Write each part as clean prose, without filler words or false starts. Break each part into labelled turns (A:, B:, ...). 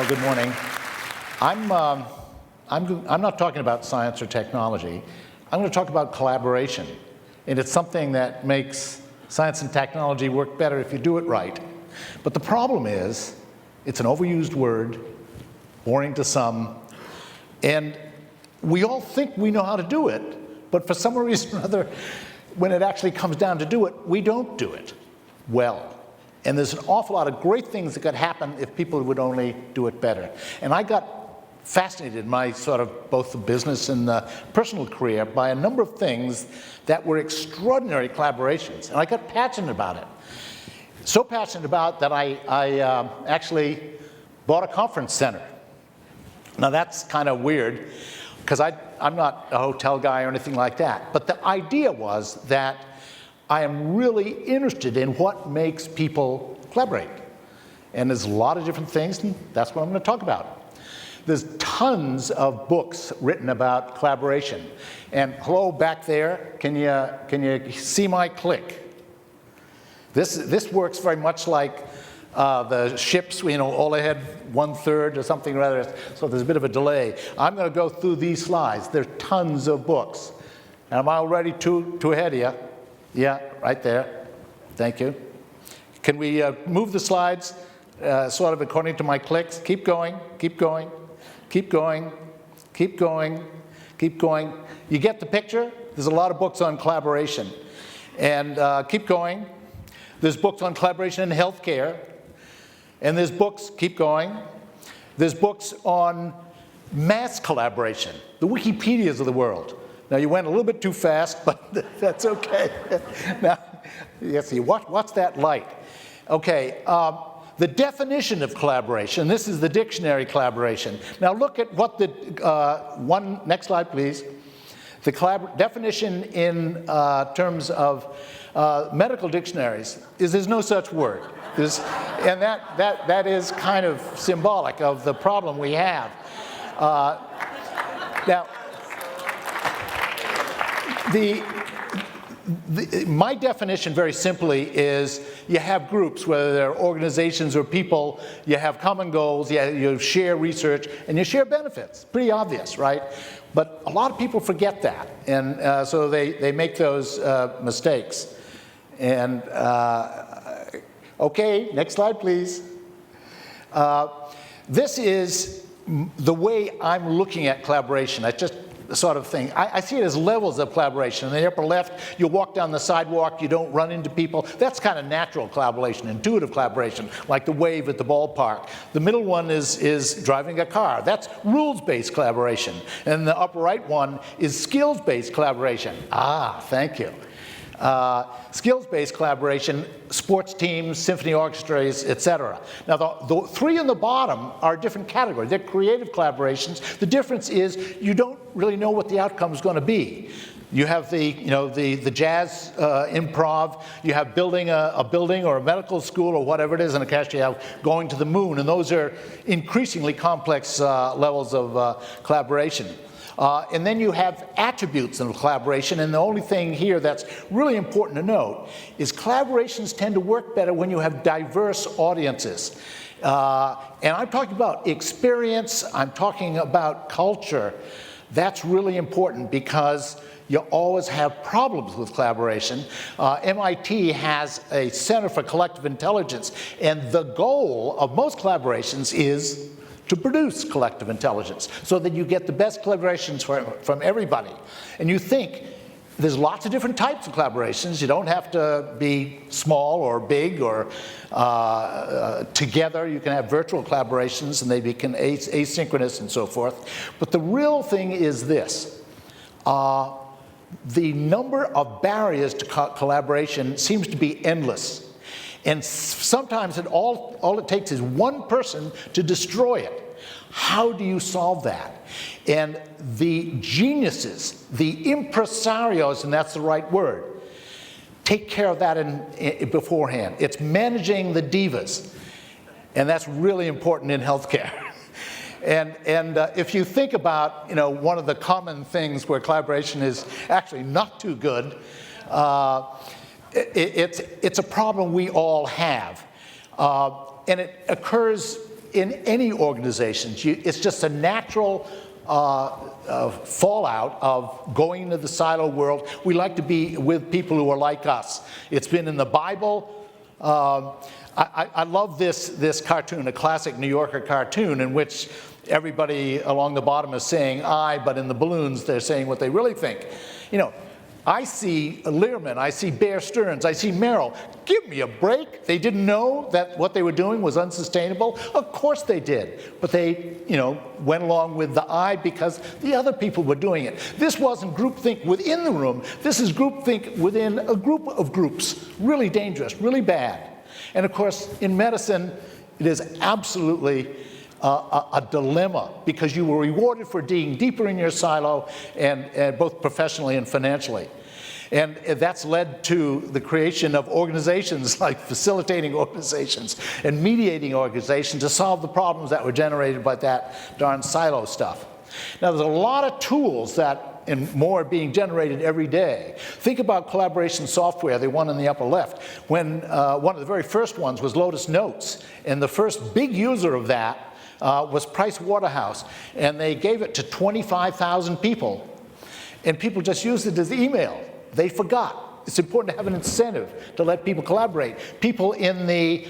A: good morning. I'm not talking about science or technology. I'm going to talk about collaboration. And it's something that makes science and technology work better if you do it right. But the problem is, it's an overused word, boring to some, and we all think we know how to do it, but for some reason or other, when it actually comes down to do it, we don't do it well. And there's an awful lot of great things that could happen if people would only do it better. And I got fascinated in my sort of both the business and the personal career by a number of things that were extraordinary collaborations. And I got passionate about it. So passionate about it that I actually bought a conference center. Now that's kind of weird, because I'm not a hotel guy or anything like that. But the idea was that I am really interested in what makes people collaborate. And there's a lot of different things, and that's what I'm going to talk about. There's tons of books written about collaboration. And hello back there, can you see my click? This works very much like the ships, all ahead 1/3 or something rather, so there's a bit of a delay. I'm going to go through these slides. There's tons of books. And am I already too ahead of you? Yeah, right there. Thank you. Can we move the slides sort of according to my clicks? Keep going, keep going, keep going, keep going, keep going. You get the picture? There's a lot of books on collaboration. And keep going. There's books on collaboration in healthcare. And there's books, keep going. There's books on mass collaboration, the Wikipedias of the world. Now, you went a little bit too fast, but that's okay. Now, you see, what's that light? Okay, the definition of collaboration, this is the dictionary collaboration. Now, look at what the, next slide, please. The definition in terms of medical dictionaries is there's no such word. And that is kind of symbolic of the problem we have. Now, my definition very simply is you have groups, whether they're organizations or people, you have common goals, you share research, and you share benefits. Pretty obvious, right? But a lot of people forget that, and so they make those mistakes. And okay, next slide, please. This is the way I'm looking at collaboration. I just sort of thing. I see it as levels of collaboration. In the upper left, you walk down the sidewalk, you don't run into people. That's kind of natural collaboration, intuitive collaboration, like the wave at the ballpark. The middle one is driving a car. That's rules-based collaboration. And the upper right one is skills-based collaboration. Ah, thank you. Skills-based collaboration, sports teams, symphony orchestras, etc. Now, the three on the bottom are different categories. They're creative collaborations. The difference is you don't really know what the outcome is going to be. You have the jazz improv. You have building a building or a medical school or whatever it is, and of course you have going to the moon. And those are increasingly complex levels of collaboration. And then you have attributes of collaboration, and the only thing here that's really important to note is collaborations tend to work better when you have diverse audiences. And I'm talking about experience, I'm talking about culture. That's really important because you always have problems with collaboration. MIT has a Center for Collective Intelligence, and the goal of most collaborations is to produce collective intelligence so that you get the best collaborations from everybody. And you think there's lots of different types of collaborations. You don't have to be small or big or together. You can have virtual collaborations and they become asynchronous and so forth. But the real thing is this. The number of barriers to collaboration seems to be endless. And sometimes all it takes is one person to destroy it. How do you solve that? And the geniuses, the impresarios, and that's the right word, take care of that beforehand. It's managing the divas. And that's really important in healthcare. And if you think about, one of the common things where collaboration is actually not too good, it's a problem we all have. And it occurs in any organizations. It's just a natural fallout of going into the silo world. We like to be with people who are like us. It's been in the Bible. I love this cartoon, a classic New Yorker cartoon, in which everybody along the bottom is saying I, but in the balloons they're saying what they really think. You know, I see Learman, I see Bear Stearns, I see Merrill. Give me a break. They didn't know that what they were doing was unsustainable. Of course they did. But they, went along with the I because the other people were doing it. This wasn't groupthink within the room. This is groupthink within a group of groups. Really dangerous, really bad. And of course, in medicine, it is absolutely a dilemma, because you were rewarded for digging deeper in your silo, and both professionally and financially. And that's led to the creation of organizations like facilitating organizations and mediating organizations to solve the problems that were generated by that darn silo stuff. Now, there's a lot of tools and more being generated every day. Think about collaboration software, the one in the upper left. When one of the very first ones was Lotus Notes, and the first big user of that was Price Waterhouse, and they gave it to 25,000 people, and people just used it as email. They forgot. It's important to have an incentive to let people collaborate. People in the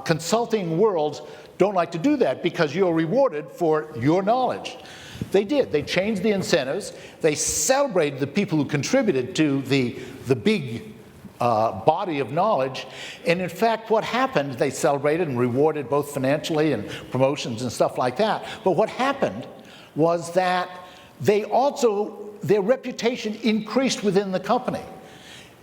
A: consulting world don't like to do that because you're rewarded for your knowledge. They did. They changed the incentives. They celebrated the people who contributed to the big body of knowledge. And in fact, what happened, they celebrated and rewarded both financially and promotions and stuff like that. But what happened was that their reputation increased within the company.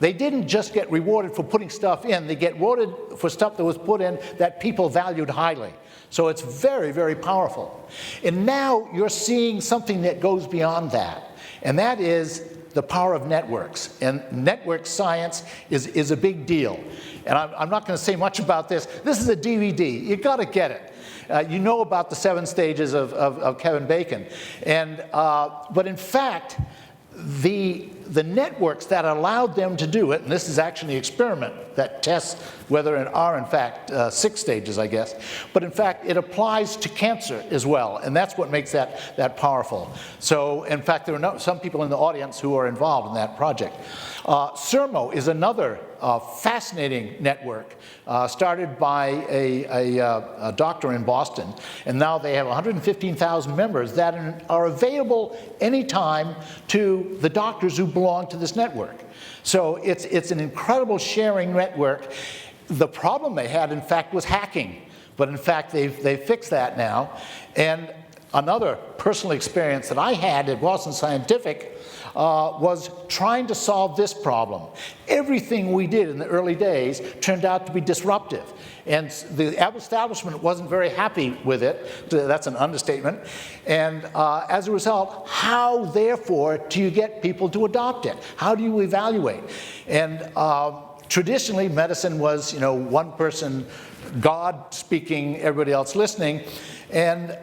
A: They didn't just get rewarded for putting stuff in, they get rewarded for stuff that was put in that people valued highly. So it's very, very powerful. And now you're seeing something that goes beyond that, and that is the power of networks. And network science is a big deal. And I'm not going to say much about this. This is a DVD. You've got to get it. You know about the 7 stages of Kevin Bacon. But in fact, the networks that allowed them to do it, and this is actually an experiment that tests whether it are in fact 6 stages, I guess, but in fact it applies to cancer as well, and that's what makes that powerful. So in fact there are some people in the audience who are involved in that project. Sermo is another fascinating network started by a doctor in Boston, and now they have 115,000 members that are available anytime to the doctors who belong to this network. So it's an incredible sharing network. The problem they had, in fact, was hacking, but in fact they've fixed that now. And another personal experience that I had at Boston Scientific was trying to solve this problem. Everything we did in the early days turned out to be disruptive, and the establishment wasn't very happy with it. That's an understatement. And as a result, how, therefore, do you get people to adopt it? How do you evaluate? And traditionally, medicine was, one person, God speaking, everybody else listening. And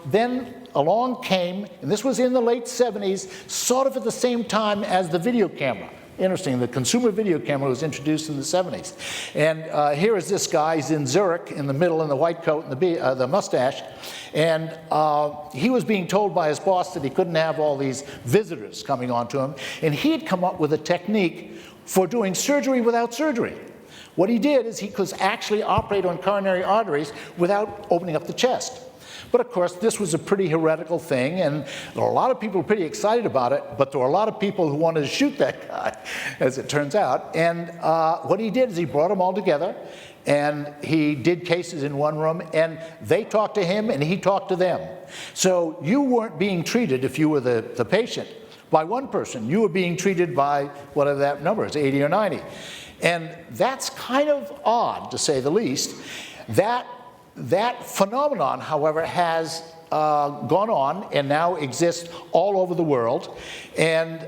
A: then along came, and this was in the late 70s, sort of at the same time as the video camera. Interesting, the consumer video camera was introduced in the 70s. And here is this guy, he's in Zurich, in the middle, in the white coat and the mustache. And he was being told by his boss that he couldn't have all these visitors coming onto him. And he had come up with a technique for doing surgery without surgery. What he did is he could actually operate on coronary arteries without opening up the chest. But of course, this was a pretty heretical thing, and there were a lot of people pretty excited about it, but there were a lot of people who wanted to shoot that guy, as it turns out. And what he did is he brought them all together, and he did cases in one room, and they talked to him, and he talked to them. So you weren't being treated, if you were the patient, by one person. You were being treated by whatever that number is, 80 or 90. And that's kind of odd, to say the least. That phenomenon, however, has gone on and now exists all over the world. And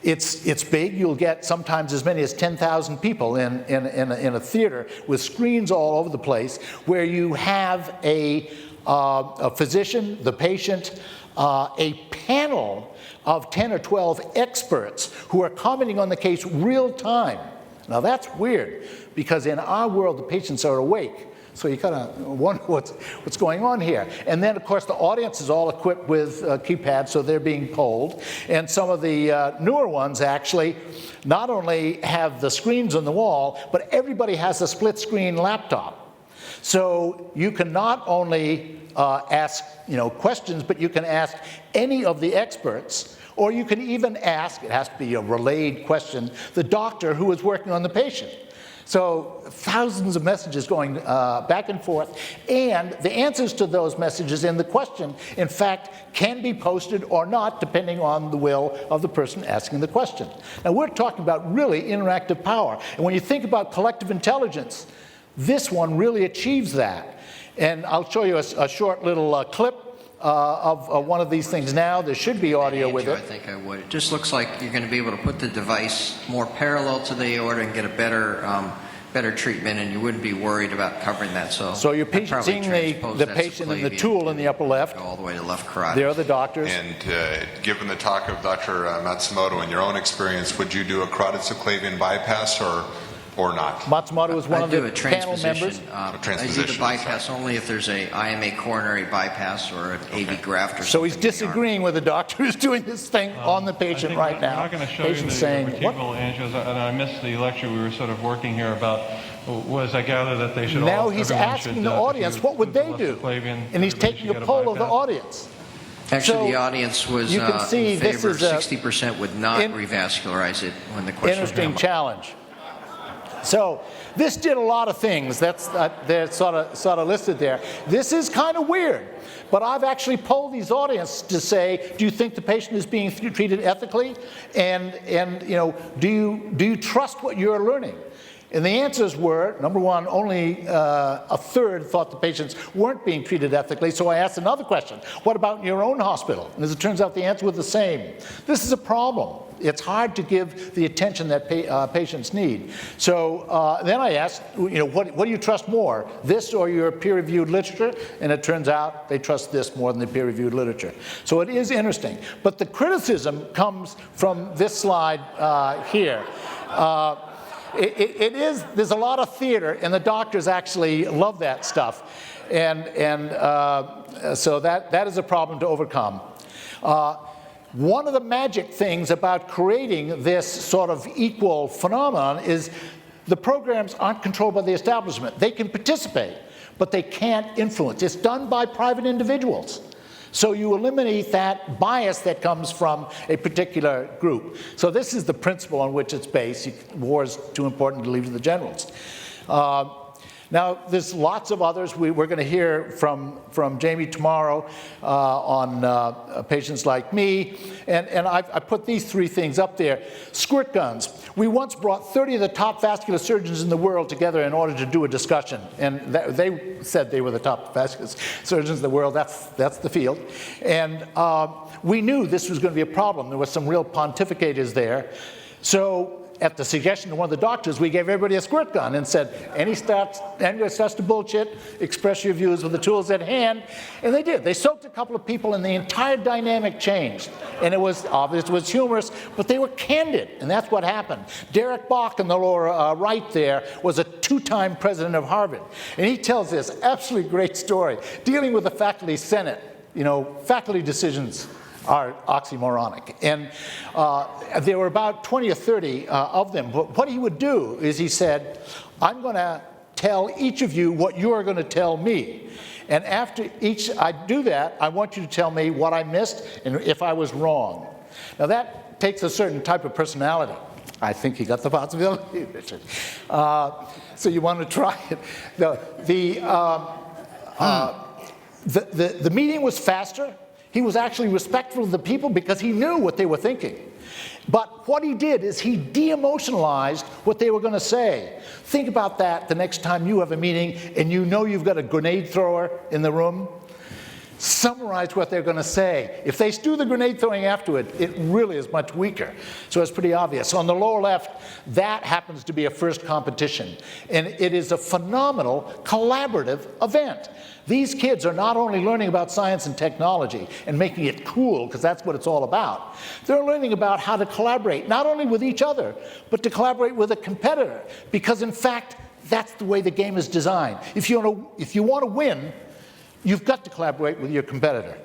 A: it's big. You'll get sometimes as many as 10,000 people in a theater with screens all over the place, where you have a physician, the patient, a panel of 10 or 12 experts who are commenting on the case real time. Now that's weird, because in our world the patients are awake. So you kind of wonder what's going on here. And then, of course, the audience is all equipped with keypads, so they're being polled. And some of the newer ones actually not only have the screens on the wall, but everybody has a split-screen laptop. So you can not only ask questions, but you can ask any of the experts, or you can even ask, it has to be a relayed question, the doctor who is working on the patient. So thousands of messages going back and forth, and the answers to those messages in the question, in fact, can be posted or not, depending on the will of the person asking the question. Now, we're talking about really interactive power. And when you think about collective intelligence, this one really achieves that. And I'll show you a short little clip of one of these things now. There should be audio with it.
B: I think I would. It just looks like you're going to be able to put the device more parallel to the aorta and get a better treatment, and you wouldn't be worried about covering that. So
A: you're seeing the patient in the tool in the upper left.
B: All the way to left carotid.
A: There are the doctors.
C: And given the talk of Dr. Matsumoto, in your own experience, would you do a carotid subclavian bypass or not?
A: Matsumoto is one of the panel members.
B: I do the bypass only if there's a IMA coronary bypass or an AV graft or something.
A: So he's disagreeing with the doctor who's doing this thing on the patient right now.
D: I'm not going to show you the vertebral angio's, and I missed the lecture we were sort of working here about. Was I gather that they should all.
A: Now he's asking the audience, what would they do? And he's taking a poll of the audience.
B: Actually, the audience was in favor of 60% would not revascularize it when the question was
A: interesting challenge. So this did a lot of things. They're sort of listed there. This is kind of weird, but I've actually polled these audience to say, do you think the patient is being treated ethically, and do you trust what you're learning? And the answers were, number one, only a third thought the patients weren't being treated ethically. So I asked another question: what about in your own hospital? And as it turns out, the answer was the same. This is a problem. It's hard to give the attention that patients need. So then I asked, what do you trust more, this or your peer-reviewed literature? And it turns out they trust this more than the peer-reviewed literature. So it is interesting. But the criticism comes from this slide here. There's a lot of theater, and the doctors actually love that stuff. And so that is a problem to overcome. One of the magic things about creating this sort of equal phenomenon is the programs aren't controlled by the establishment. They can participate, but they can't influence. It's done by private individuals. So you eliminate that bias that comes from a particular group. So this is the principle on which it's based. War is too important to leave to the generals. Now, there's lots of others. We're going to hear from Jamie tomorrow on patients like me. And I put these three things up there. Squirt guns. We once brought 30 of the top vascular surgeons in the world together in order to do a discussion. And they said they were the top vascular surgeons in the world. That's the field. And we knew this was going to be a problem. There were some real pontificators there. So at the suggestion of one of the doctors, we gave everybody a squirt gun and said, anybody starts to bullshit, express your views with the tools at hand. And they did. They soaked a couple of people, and the entire dynamic changed. And it was obvious, it was humorous, but they were candid, and that's what happened. Derek Bach in the lower right there was a two-time president of Harvard. And he tells this absolutely great story, dealing with the faculty senate. Faculty decisions are oxymoronic. And there were about 20 or 30 of them. But what he would do is he said, I'm going to tell each of you what you are going to tell me. And after I do that, I want you to tell me what I missed and if I was wrong. Now that takes a certain type of personality. I think you got the possibility, Richard. So you want to try it. The meeting was faster. He was actually respectful of the people because he knew what they were thinking. But what he did is he de-emotionalized what they were going to say. Think about that the next time you have a meeting and you know you've got a grenade thrower in the room. Summarize what they're going to say. If they do the grenade throwing afterward, it really is much weaker. So it's pretty obvious. So on the lower left, that happens to be a first competition. And it is a phenomenal collaborative event. These kids are not only learning about science and technology and making it cool, because that's what it's all about. They're learning about how to collaborate, not only with each other, but to collaborate with a competitor. Because in fact, that's the way the game is designed. If you want to win, you've got to collaborate with your competitor.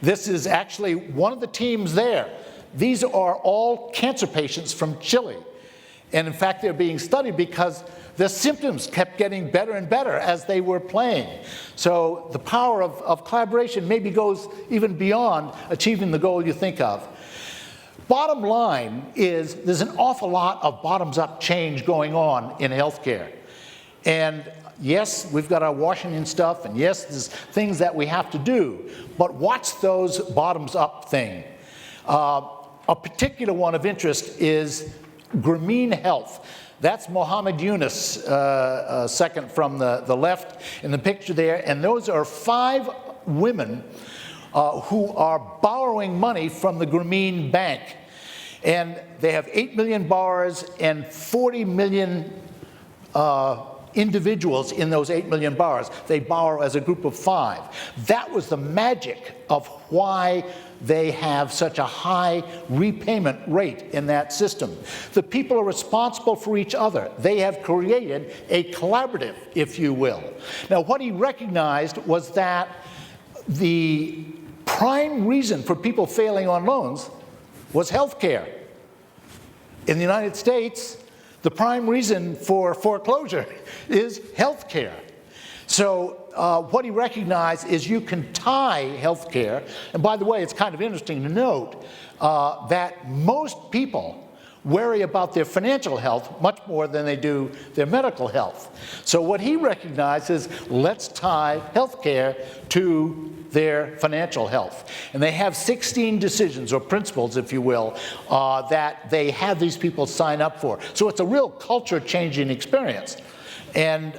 A: This is actually one of the teams there. These are all cancer patients from Chile. And in fact, they're being studied because their symptoms kept getting better and better as they were playing. So the power of collaboration maybe goes even beyond achieving the goal you think of. Bottom line is there's an awful lot of bottoms-up change going on in healthcare. And yes, we've got our Washington stuff, and yes, there's things that we have to do, but watch those bottoms-up thing. A particular one of interest is Grameen Health. That's Mohammed Yunus, second from the left in the picture there, and those are 5 women who are borrowing money from the Grameen Bank. And they have 8 million borrowers and 40 million individuals in those 8 million borrowers. They borrow as a group of 5. That was the magic of why they have such a high repayment rate in that system. The people are responsible for each other. They have created a collaborative, if you will. Now, what he recognized was that the prime reason for people failing on loans was health care. In the United States, the prime reason for foreclosure is health care. So what he recognized is you can tie health care, and by the way, it's kind of interesting to note that most people worry about their financial health much more than they do their medical health. So what he recognized is let's tie health care to their financial health. And they have 16 decisions, or principles, if you will, that they have these people sign up for. So it's a real culture-changing experience. And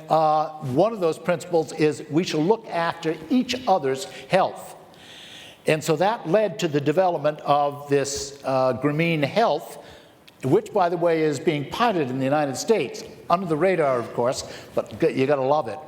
A: one of those principles is we shall look after each other's health. And so that led to the development of this Grameen Health, which, by the way, is being piloted in the United States, under the radar, of course, but you got to love it.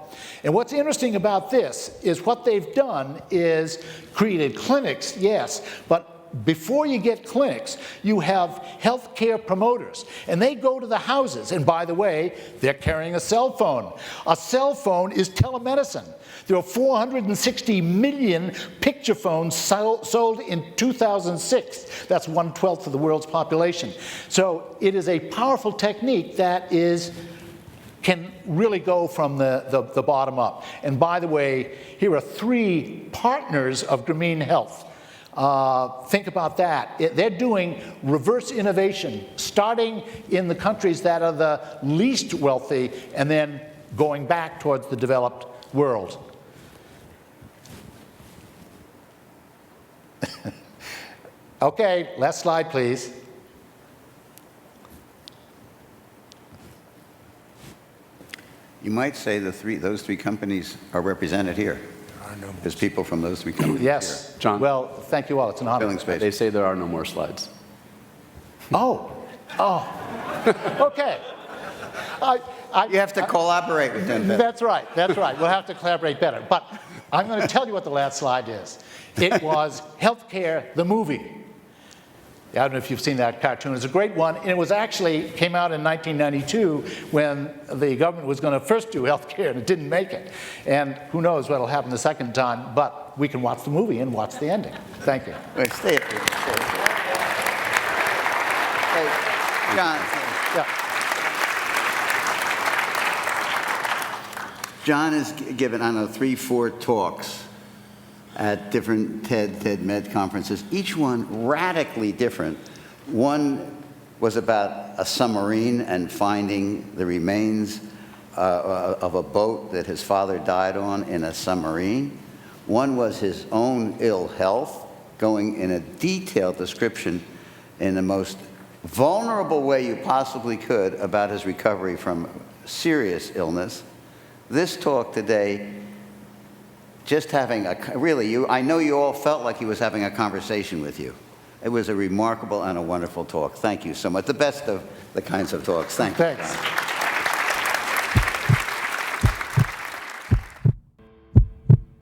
A: And what's interesting about this is what they've done is created clinics, yes, but before you get clinics, you have healthcare promoters, and they go to the houses. And by the way, they're carrying a cell phone. A cell phone is telemedicine. There are 460 million picture phones sold in 2006. That's 1/12 of the world's population. So it is a powerful technique that can really go from the bottom up. And by the way, here are 3 partners of Grameen Health. Think about that. They're doing reverse innovation, starting in the countries that are the least wealthy and then going back towards the developed world. Okay, last slide, please.
E: You might say those 3 companies are represented here. There's people from those 3 companies
A: Yes.
E: here.
F: John.
A: Well, thank you all. It's an honor.
E: Filling space.
F: They say there are no more slides.
A: Oh. Okay.
E: You have to collaborate with them.
A: That's right. That's right. We'll have to collaborate better. But I'm going to tell you what the last slide is. It was Healthcare, the movie. I don't know if you've seen that cartoon. It's a great one. And it was actually came out in 1992 when the government was going to first do healthcare and it didn't make it. And who knows what will happen the second time. But we can watch the movie and watch the ending. Thank you.
E: Wait, stay up here. Hey, John.
A: Yeah.
E: John has given, I don't know, 3, 4 talks at different TEDMED conferences, each one radically different. One was about a submarine and finding the remains of a boat that his father died on in a submarine. One was his own ill health, going in a detailed description in the most vulnerable way you possibly could about his recovery from serious illness. This talk today, just having I know you all felt like he was having a conversation with you. It was a remarkable and a wonderful talk. Thank you so much. The best of the kinds of talks. Thank you.
A: Thanks.